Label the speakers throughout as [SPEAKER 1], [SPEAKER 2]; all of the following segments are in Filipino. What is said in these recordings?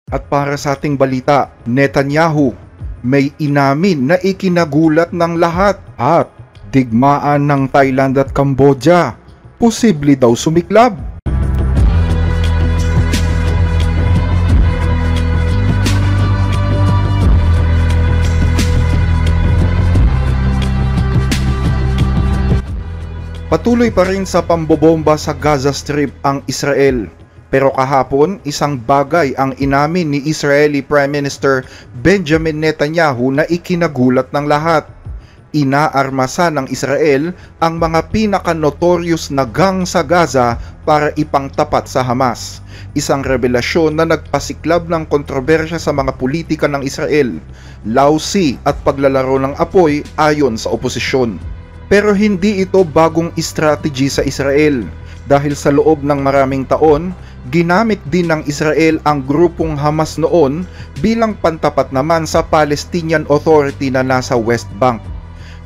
[SPEAKER 1] At para sa ating balita, Netanyahu may inamin na ikinagulat ng lahat at digmaan ng Thailand at Cambodia. Posible daw sumiklab. Patuloy pa rin sa pambobomba sa Gaza Strip ang Israel. Pero kahapon, isang bagay ang inamin ni Israeli Prime Minister Benjamin Netanyahu na ikinagulat ng lahat. Inaarmasa ng Israel ang mga pinaka-notorious na gang sa Gaza para ipangtapat sa Hamas. Isang revelasyon na nagpasiklab ng kontrobersya sa mga politika ng Israel, lausi at paglalaro ng apoy ayon sa oposisyon. Pero hindi ito bagong strategy sa Israel dahil sa loob ng maraming taon, ginamit din ng Israel ang grupong Hamas noon bilang pantapat naman sa Palestinian Authority na nasa West Bank.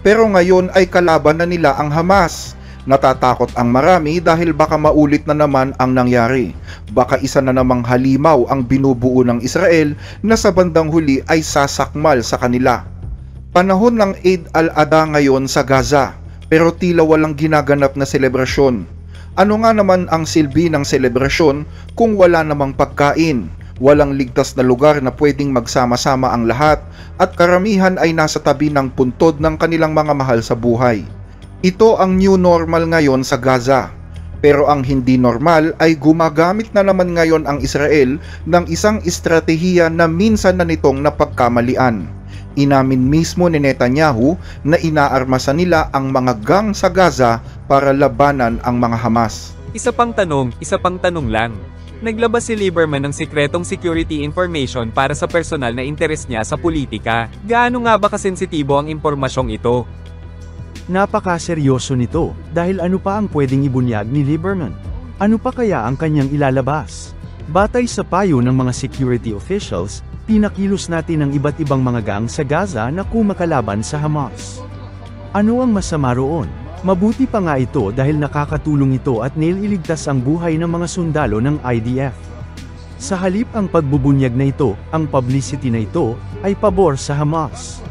[SPEAKER 1] Pero ngayon ay kalaban na nila ang Hamas. Natatakot ang marami dahil baka maulit na naman ang nangyari. Baka isa na namang halimaw ang binubuo ng Israel na sa bandang huli ay sasakmal sa kanila. Panahon ng Eid al-Adha ngayon sa Gaza, pero tila walang ginaganap na selebrasyon. Ano nga naman ang silbi ng selebrasyon kung wala namang pagkain, walang ligtas na lugar na pwedeng magsama-sama ang lahat, at karamihan ay nasa tabi ng puntod ng kanilang mga mahal sa buhay. Ito ang new normal ngayon sa Gaza. Pero ang hindi normal ay gumagamit na naman ngayon ang Israel ng isang estratehiya na minsan na nitong napagkamalian. Inamin mismo ni Netanyahu na inaarmasa nila ang mga gang sa Gaza para labanan ang mga Hamas.
[SPEAKER 2] Isa pang tanong lang. Naglabas si Lieberman ng sikretong security information para sa personal na interes niya sa politika. Gaano nga ba kasensitibo ang impormasyong ito?
[SPEAKER 3] Napakaseryoso nito, dahil ano pa ang pwedeng ibunyag ni Lieberman? Ano pa kaya ang kanyang ilalabas? Batay sa payo ng mga security officials, pinakilos natin ang iba't ibang mga gang sa Gaza na kumakalaban sa Hamas. Ano ang masama roon? Mabuti pa nga ito dahil nakakatulong ito at nililigtas ang buhay ng mga sundalo ng IDF. Sa halip ang pagbubunyag na ito, ang publicity na ito, ay pabor sa Hamas.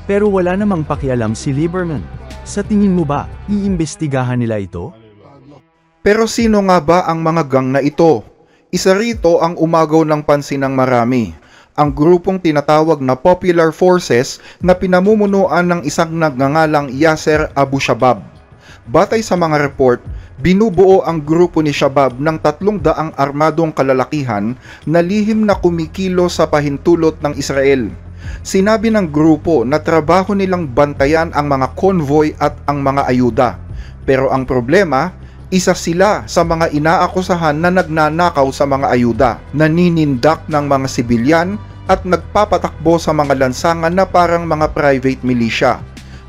[SPEAKER 3] Pero wala namang pakialam si Lieberman. Sa tingin mo ba, iimbestigahan nila ito?
[SPEAKER 1] Pero sino nga ba ang mga gang na ito? Isa rito ang umagaw ng pansin ng marami. Ang grupong tinatawag na Popular Forces na pinamumunuan ng isang nagngangalang Yasser Abu Shabab. Batay sa mga report, binubuo ang grupo ni Shabab ng 300 armadong kalalakihan na lihim na kumikilo sa pahintulot ng Israel. Sinabi ng grupo na trabaho nilang bantayan ang mga convoy at ang mga ayuda. Pero ang problema, isa sila sa mga inaakusahan na nagnanakaw sa mga ayuda, naninindak ng mga sibilyan at nagpapatakbo sa mga lansangan na parang mga private militia.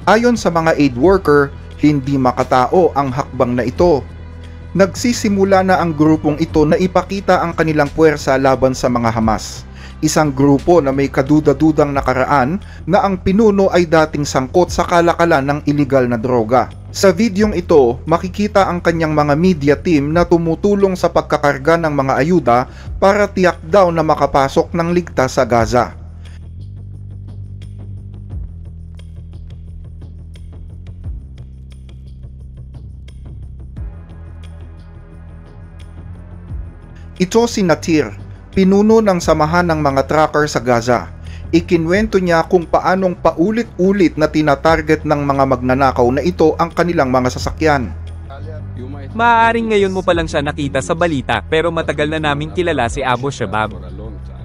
[SPEAKER 1] Ayon sa mga aid worker, hindi makatao ang hakbang na ito. Nagsisimula na ang grupong ito na ipakita ang kanilang puwersa laban sa mga Hamas. Isang grupo na may kaduda-dudang nakaraan na ang pinuno ay dating sangkot sa kalakalan ng iligal na droga. Sa videong ito, makikita ang kanyang mga media team na tumutulong sa pagkakarga ng mga ayuda para tiyak daw na makapasok ng ligtas sa Gaza. Ito si Natir, pinuno ng samahan ng mga tracker sa Gaza. Ikinwento niya kung paanong paulit-ulit na tinatarget ng mga magnanakaw na ito ang kanilang mga sasakyan.
[SPEAKER 2] Maaaring ngayon mo pa lang siya nakita sa balita pero matagal na naming kilala si Abu Shabab.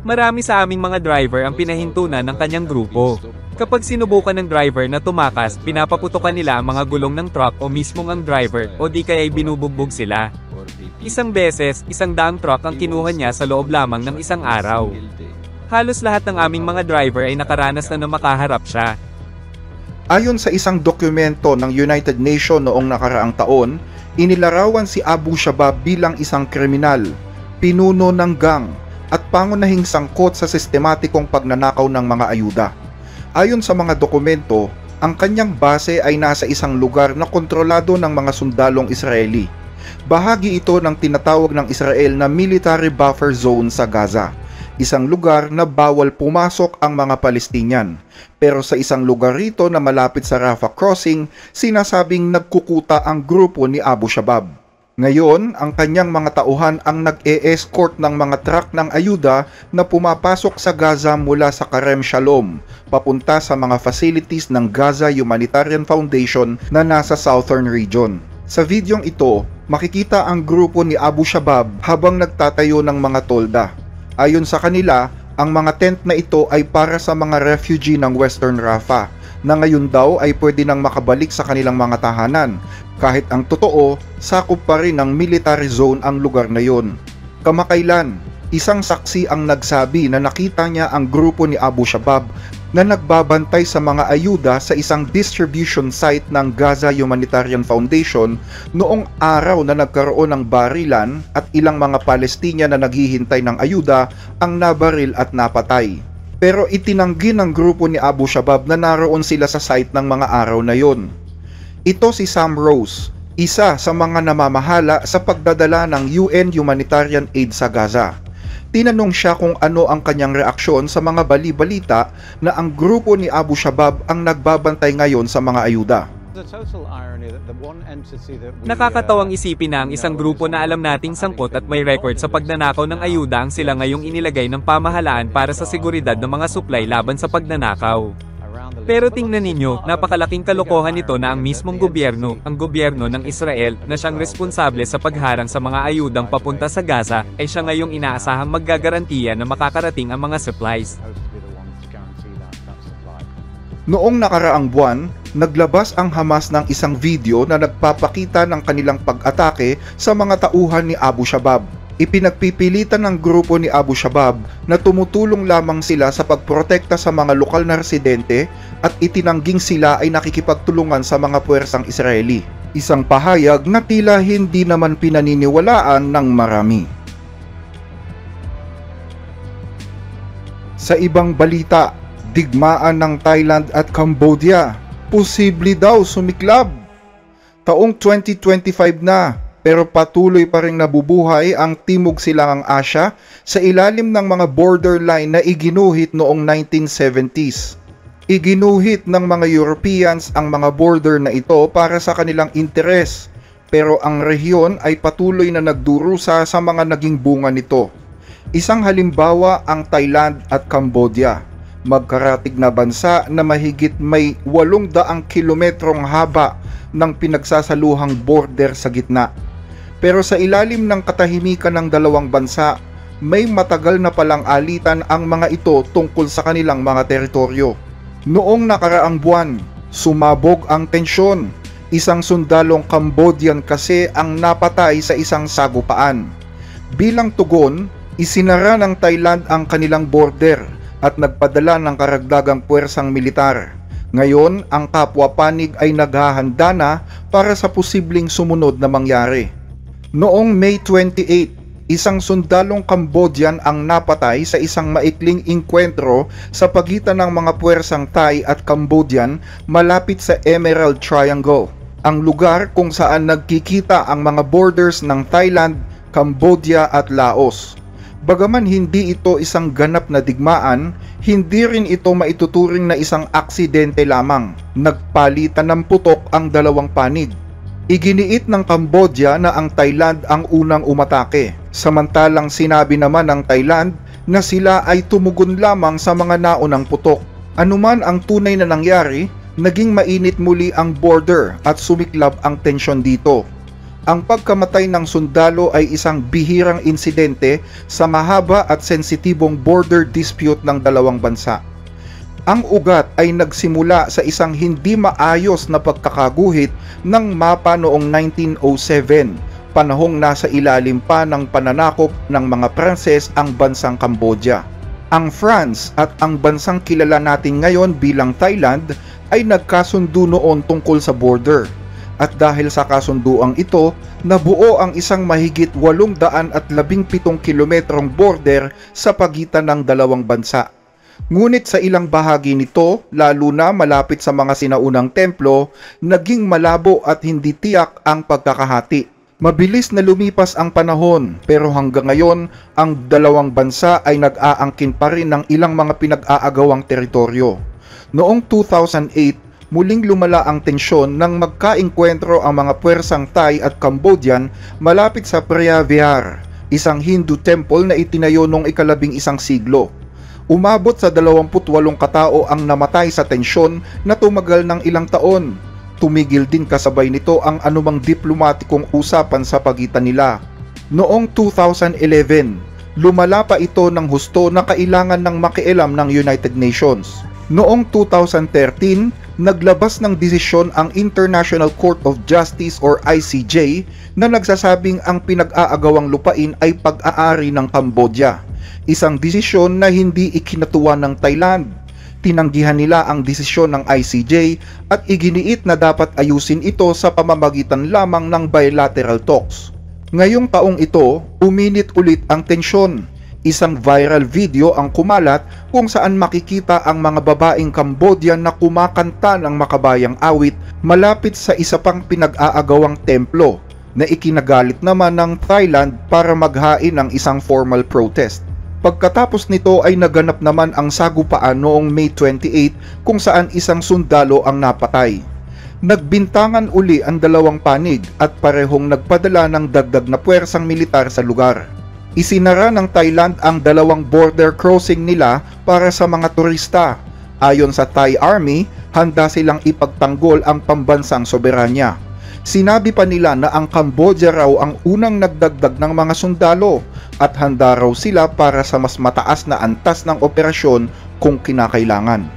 [SPEAKER 2] Marami sa aming mga driver ang pinahintunan ng kanyang grupo. Kapag sinubukan ng driver na tumakas, pinapaputukan nila ang mga gulong ng truck o mismong ang driver o di kaya'y binubugbog sila. Isang beses, 100 truck ang kinuha niya sa loob lamang ng isang araw. Halos lahat ng aming mga driver ay nakaranas na makaharap siya.
[SPEAKER 1] Ayon sa isang dokumento ng United Nations noong nakaraang taon, inilarawan si Abu Shabab bilang isang kriminal, pinuno ng gang, at pangunahing sangkot sa sistematikong pagnanakaw ng mga ayuda. Ayon sa mga dokumento, ang kanyang base ay nasa isang lugar na kontrolado ng mga sundalong Israeli. Bahagi ito ng tinatawag ng Israel na Military Buffer Zone sa Gaza. isang lugar na bawal pumasok ang mga Palestinian. Pero sa isang lugar rito na malapit sa Rafah Crossing, sinasabing nagkukuta ang grupo ni Abu Shabaab. Ngayon, ang kanyang mga tauhan ang nag-e-escort ng mga truck ng ayuda na pumapasok sa Gaza mula sa Karem Shalom, papunta sa mga facilities ng Gaza Humanitarian Foundation na nasa southern region. Sa videong ito, makikita ang grupo ni Abu Shabaab habang nagtatayo ng mga tolda. Ayon sa kanila, ang mga tent na ito ay para sa mga refugee ng Western Rafah, na ngayon daw ay pwede nang makabalik sa kanilang mga tahanan, kahit ang totoo, sakop pa rin ng military zone ang lugar na yon. Kamakailan, isang saksi ang nagsabi na nakita niya ang grupo ni Abu Shabaab na nagbabantay sa mga ayuda sa isang distribution site ng Gaza Humanitarian Foundation noong araw na nagkaroon ng barilan at ilang mga Palestinian na naghihintay ng ayuda ang nabaril at napatay. Pero itinanggi ng grupo ni Abu Shabaab na naroon sila sa site ng mga araw na yon. Ito si Sam Rose, isa sa mga namamahala sa pagdadala ng UN humanitarian aid sa Gaza. Tinanong siya kung ano ang kanyang reaksyon sa mga bali-balita na ang grupo ni Abu Shabaab ang nagbabantay ngayon sa mga ayuda.
[SPEAKER 2] Nakakatawang isipin na ang isang grupo na alam nating sangkot at may record sa pagnanakaw ng ayuda ang sila ngayong inilagay ng pamahalaan para sa seguridad ng mga supply laban sa pagnanakaw. Pero tingnan ninyo, napakalaking kalokohan nito na ang mismong gobyerno, ang gobyerno ng Israel, na siyang responsable sa pagharang sa mga ayudang papunta sa Gaza, ay siya ngayong inaasahang maggagarantiya na makakarating ang mga supplies.
[SPEAKER 1] Noong nakaraang buwan, naglabas ang Hamas ng isang video na nagpapakita ng kanilang pag-atake sa mga tauhan ni Abu Shabaab. Ipinagpipilitan ng grupo ni Abu Shabaab na tumutulong lamang sila sa pagprotekta sa mga lokal na residente at itinangging sila ay nakikipagtulungan sa mga puwersang Israeli. Isang pahayag na tila hindi naman pinaniniwalaan ng marami. Sa ibang balita, digmaan ng Thailand at Cambodia, posible daw sumiklab. Taong 2025 na, pero patuloy pa ring nabubuhay ang Timog Silangang Asya sa ilalim ng mga borderline na iginuhit noong 1970s. Iginuhit ng mga Europeans ang mga border na ito para sa kanilang interes, pero ang rehiyon ay patuloy na nagdurusa sa mga naging bunga nito. Isang halimbawa ang Thailand at Cambodia, magkaratig na bansa na mahigit may 800 kilometrong haba ng pinagsasaluhang border sa gitna. Pero sa ilalim ng katahimikan ng dalawang bansa, may matagal na palang alitan ang mga ito tungkol sa kanilang mga teritoryo. Noong nakaraang buwan, sumabog ang tensyon. Isang sundalong Cambodian kasi ang napatay sa isang sagupaan. Bilang tugon, isinara ng Thailand ang kanilang border at nagpadala ng karagdagang puwersang militar. Ngayon, ang kapwa panig ay naghahanda na para sa posibleng sumunod na mangyari. Noong May 28, isang sundalong Cambodian ang napatay sa isang maikling inkwentro sa pagitan ng mga puwersang Thai at Cambodian malapit sa Emerald Triangle, ang lugar kung saan nagkikita ang mga borders ng Thailand, Cambodia at Laos. Bagaman hindi ito isang ganap na digmaan, hindi rin ito maituturing na isang aksidente lamang. Nagpalitan ng putok ang dalawang panig. Iginiit ng Cambodia na ang Thailand ang unang umatake, samantalang sinabi naman ng Thailand na sila ay tumugon lamang sa mga naunang putok. Anuman ang tunay na nangyari, naging mainit muli ang border at sumiklab ang tensyon dito. Ang pagkamatay ng sundalo ay isang bihirang insidente sa mahaba at sensitibong border dispute ng dalawang bansa. Ang ugat ay nagsimula sa isang hindi maayos na pagkakaguhit ng mapa noong 1907, panahong nasa ilalim pa ng pananakop ng mga Pranses ang bansang Cambodia. Ang France at ang bansang kilala natin ngayon bilang Thailand ay nagkasundo noon tungkol sa border. At dahil sa kasunduang ito, nabuo ang isang mahigit 817 kilometrong border sa pagitan ng dalawang bansa. Ngunit sa ilang bahagi nito, lalo na malapit sa mga sinaunang templo, naging malabo at hindi tiyak ang pagkakahati. Mabilis na lumipas ang panahon pero hanggang ngayon ang dalawang bansa ay nag-aangkin pa rin ng ilang mga pinag-aagawang teritoryo. Noong 2008, muling lumala ang tensyon nang magkaengkwentro ang mga puwersang Thai at Cambodian malapit sa Preah Vihear, isang Hindu temple na itinayo noong ika-11 siglo. Umabot sa 28 katao ang namatay sa tensyon na tumagal ng ilang taon. Tumigil din kasabay nito ang anumang diplomatikong usapan sa pagitan nila. Noong 2011, lumala pa ito ng husto na kailangan ng makialam ng United Nations. Noong 2013, naglabas ng desisyon ang International Court of Justice or ICJ na nagsasabing ang pinag-aagawang lupain ay pag-aari ng Cambodia. Isang desisyon na hindi ikinatuwa ng Thailand. Tinanggihan nila ang desisyon ng ICJ at iginiit na dapat ayusin ito sa pamamagitan lamang ng bilateral talks. Ngayong taong ito, uminit ulit ang tensyon. Isang viral video ang kumalat kung saan makikita ang mga babaeng Cambodian na kumakanta ng makabayang awit malapit sa isa pang pinag-aagawang templo na ikinagalit naman ng Thailand para maghain ng isang formal protest. Pagkatapos nito ay naganap naman ang sagupaan noong May 28 kung saan isang sundalo ang napatay. Nagbintangan uli ang dalawang panig at parehong nagpadala ng dagdag na puwersang militar sa lugar. Isinara ng Thailand ang dalawang border crossing nila para sa mga turista. Ayon sa Thai Army, handa silang ipagtanggol ang pambansang soberanya. Sinabi pa nila na ang Cambodia raw ang unang nagdagdag ng mga sundalo at handa raw sila para sa mas mataas na antas ng operasyon kung kinakailangan.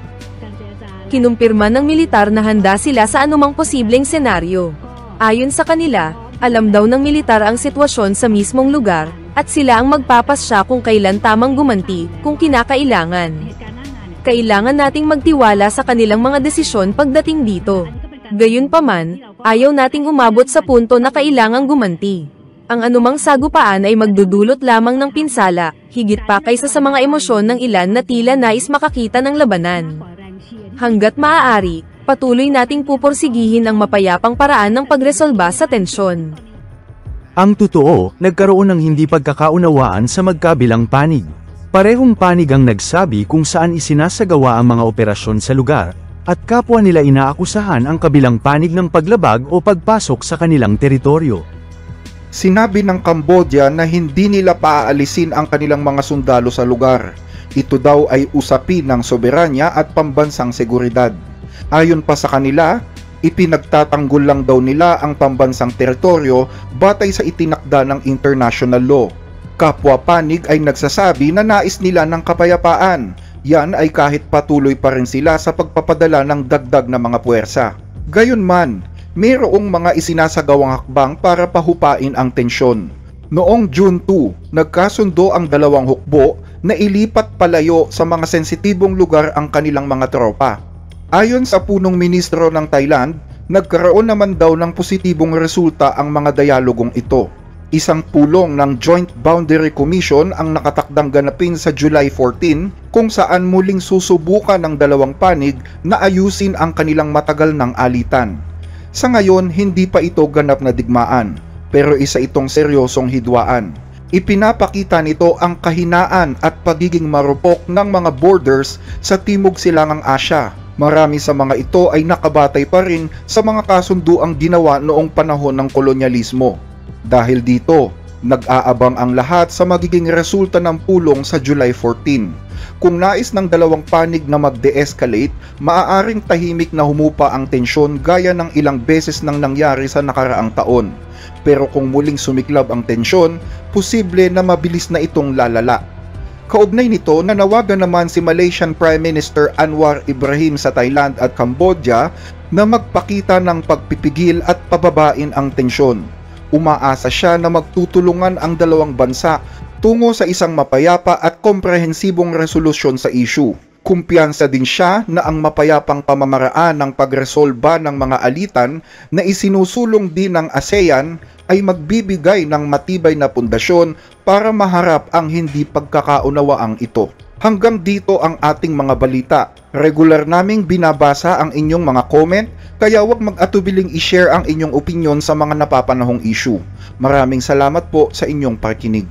[SPEAKER 4] Kinumpirma ng militar na handa sila sa anumang posibleng senaryo. Ayon sa kanila, alam daw ng militar ang sitwasyon sa mismong lugar at sila ang magpapasya kung kailan tamang gumanti kung kinakailangan. Kailangan nating magtiwala sa kanilang mga desisyon pagdating dito. Gayunpaman, ayaw nating umabot sa punto na kailangang gumanti. Ang anumang sagupaan ay magdudulot lamang ng pinsala, higit pa kaysa sa mga emosyon ng ilan na tila nais makakita ng labanan. Hanggat maaari, patuloy nating pupursigihin ang mapayapang paraan ng pagresolba sa tensyon.
[SPEAKER 3] Ang totoo, nagkaroon ng hindi pagkakaunawaan sa magkabilang panig. Parehong panig ang nagsabi kung saan isinasagawa ang mga operasyon sa lugar, at kapwa nila inaakusahan ang kabilang panig ng paglabag o pagpasok sa kanilang teritoryo.
[SPEAKER 1] Sinabi ng Cambodia na hindi nila paaalisin ang kanilang mga sundalo sa lugar. Ito daw ay usapin ng soberanya at pambansang seguridad. Ayon pa sa kanila, ipinagtatanggol lang daw nila ang pambansang teritoryo batay sa itinakda ng international law. Kapwa panig ay nagsasabi na nais nila ng kapayapaan. Yan ay kahit patuloy pa rin sila sa pagpapadala ng dagdag na mga puwersa. Gayunman, mayroong mga isinasagawang hakbang para pahupain ang tensyon. Noong June 2, nagkasundo ang dalawang hukbo na ilipat palayo sa mga sensitibong lugar ang kanilang mga tropa. Ayon sa punong ministro ng Thailand, nagkaroon naman daw ng positibong resulta ang mga dialogong ito. Isang pulong ng Joint Boundary Commission ang nakatakdang ganapin sa July 14 kung saan muling susubukan ng dalawang panig na ayusin ang kanilang matagal ng alitan. Sa ngayon, hindi pa ito ganap na digmaan, pero isa itong seryosong hidwaan. Ipinapakita nito ang kahinaan at pagiging marupok ng mga borders sa Timog Silangang Asya. Marami sa mga ito ay nakabatay pa rin sa mga kasunduang ginawa noong panahon ng kolonyalismo. Dahil dito, nag-aabang ang lahat sa magiging resulta ng pulong sa July 14. Kung nais ng dalawang panig na mag-de-escalate, maaaring tahimik na humupa ang tensyon gaya ng ilang beses nang nangyari sa nakaraang taon. Pero kung muling sumiklab ang tensyon, posible na mabilis na itong lalala. Kaugnay nito, nanawagan naman si Malaysian Prime Minister Anwar Ibrahim sa Thailand at Cambodia na magpakita ng pagpipigil at pababain ang tensyon. Umaasa siya na magtutulungan ang dalawang bansa tungo sa isang mapayapa at komprehensibong resolusyon sa issue. Kumpiyansa din siya na ang mapayapang pamamaraan ng pagresolba ng mga alitan na isinusulong din ng ASEAN ay magbibigay ng matibay na pundasyon para maharap ang hindi pagkakaunawaang ito. Hanggang dito ang ating mga balita. Regular naming binabasa ang inyong mga comment, kaya huwag mag-atubiling i-share ang inyong opinion sa mga napapanahong issue. Maraming salamat po sa inyong pakikinig.